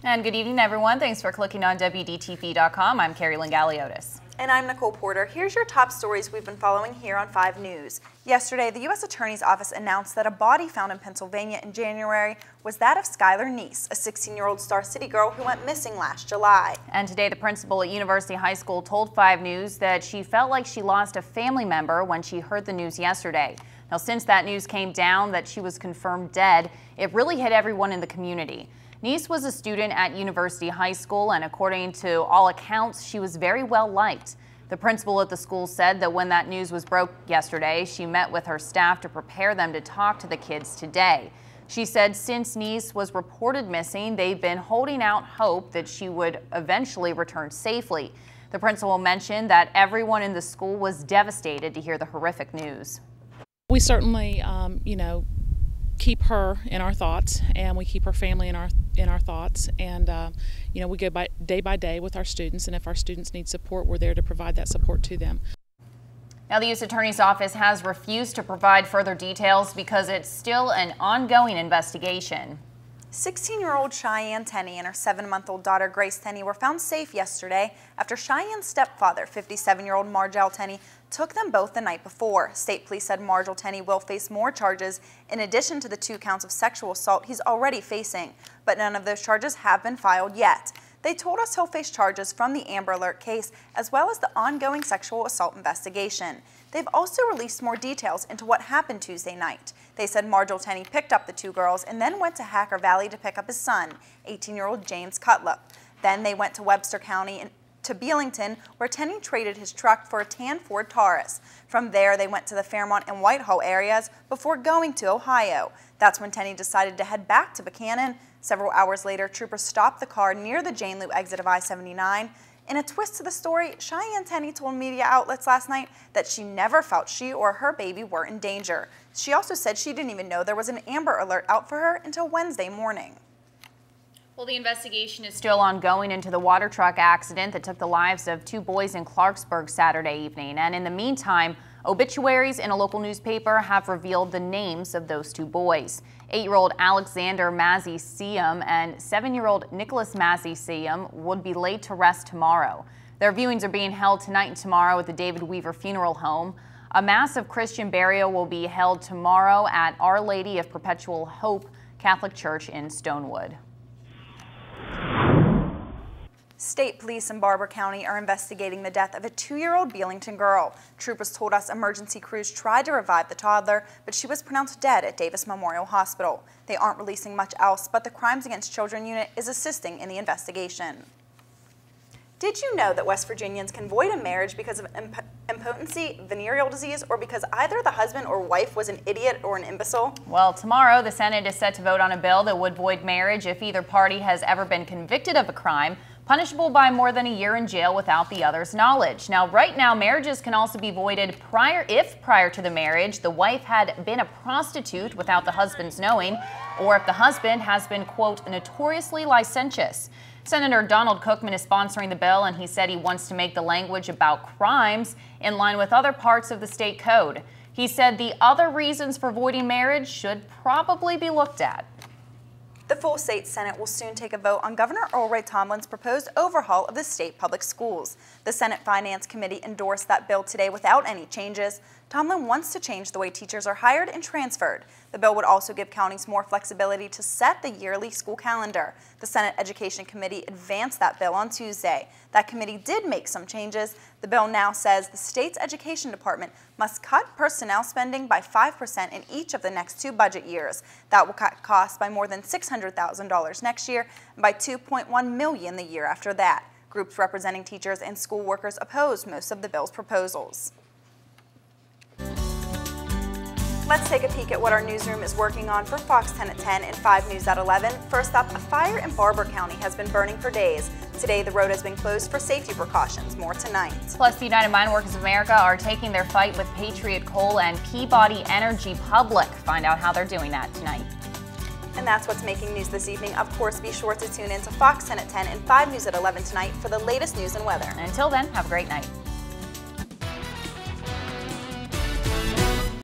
And good evening, everyone. Thanks for clicking on WDTV.com. I'm Carrie Galiotis. And I'm Nicole Porter. Here's your top stories we've been following here on 5 News. Yesterday, the U.S. Attorney's Office announced that a body found in Pennsylvania in January was that of Skylar Neese, a 16-year-old Star City girl who went missing last July. And today, the principal at University High School told 5 News that she felt like she lost a family member when she heard the news yesterday. Now, since that news came down that she was confirmed dead, it really hit everyone in the community. Neese was a student at University High School, and according to all accounts, she was very well liked. The principal at the school said that when that news was broke yesterday, she met with her staff to prepare them to talk to the kids today. She said since Neese was reported missing, they've been holding out hope that she would eventually return safely. The principal mentioned that everyone in the school was devastated to hear the horrific news. We certainly, keep her in our thoughts, and we keep her family in our thoughts, and we go day by day with our students, and if our students need support, we're there to provide that support to them. Now, the U.S. Attorney's Office has refused to provide further details because it's still an ongoing investigation. 16-year-old Cheyenne Tenney and her 7-month-old daughter Grace Tenney were found safe yesterday after Cheyenne's stepfather, 57-year-old Margell Tenney, took them both the night before. State police said Margell Tenney will face more charges in addition to the 2 counts of sexual assault he's already facing, but none of those charges have been filed yet. They told us he'll face charges from the Amber Alert case as well as the ongoing sexual assault investigation. They've also released more details into what happened Tuesday night. They said Margell Tenney picked up the 2 girls and then went to Hacker Valley to pick up his son, 18-year-old James Cutlip. Then they went to Webster County to Bealington, where Tenney traded his truck for a tan Ford Taurus. From there, they went to the Fairmont and Whitehall areas before going to Ohio. That's when Tenney decided to head back to Buchanan. Several hours later, troopers stopped the car near the Jane Lou exit of I-79. In a twist to the story, Cheyenne Tenney told media outlets last night that she never felt she or her baby were in danger. She also said she didn't even know there was an Amber Alert out for her until Wednesday morning. Well, the investigation is still ongoing into the water truck accident that took the lives of 2 boys in Clarksburg Saturday evening. And in the meantime, obituaries in a local newspaper have revealed the names of those 2 boys. 8-year-old Alexander Mazzy Siam and 7-year-old Nicholas Mazzy Siam would be laid to rest tomorrow. Their viewings are being held tonight and tomorrow at the David Weaver Funeral Home. A massive Christian burial will be held tomorrow at Our Lady of Perpetual Hope Catholic Church in Stonewood. State police in Barber County are investigating the death of a 2-year-old Bealington girl. Troopers told us emergency crews tried to revive the toddler, but she was pronounced dead at Davis Memorial Hospital. They aren't releasing much else, but the Crimes Against Children unit is assisting in the investigation. Did you know that West Virginians can void a marriage because of impotency, venereal disease, or because either the husband or wife was an idiot or an imbecile? Well, tomorrow the Senate is set to vote on a bill that would void marriage if either party has ever been convicted of a crime, punishable by more than a year in jail without the other's knowledge. Now, right now, marriages can also be voided if prior to the marriage the wife had been a prostitute without the husband's knowing, or if the husband has been, quote, notoriously licentious. Senator Donald Cookman is sponsoring the bill, and he said he wants to make the language about crimes in line with other parts of the state code. He said the other reasons for voiding marriage should probably be looked at. The full state Senate will soon take a vote on Governor Earl Ray Tomlin's proposed overhaul of the state public schools. The Senate Finance Committee endorsed that bill today without any changes. Tomlin wants to change the way teachers are hired and transferred. The bill would also give counties more flexibility to set the yearly school calendar. The Senate Education Committee advanced that bill on Tuesday. That committee did make some changes. The bill now says the state's education department must cut personnel spending by 5% in each of the next 2 budget years. That will cut costs by more than $600,000 next year and by $2.1 million the year after that. Groups representing teachers and school workers opposed most of the bill's proposals. Let's take a peek at what our newsroom is working on for Fox 10 at 10 and 5 News at 11. First up, a fire in Barber County has been burning for days. Today, the road has been closed for safety precautions. More tonight. Plus, the United Mine Workers of America are taking their fight with Patriot Coal and Peabody Energy public. Find out how they're doing that tonight. And that's what's making news this evening. Of course, be sure to tune in to Fox 10 at 10 and 5 News at 11 tonight for the latest news and weather. Until then, have a great night.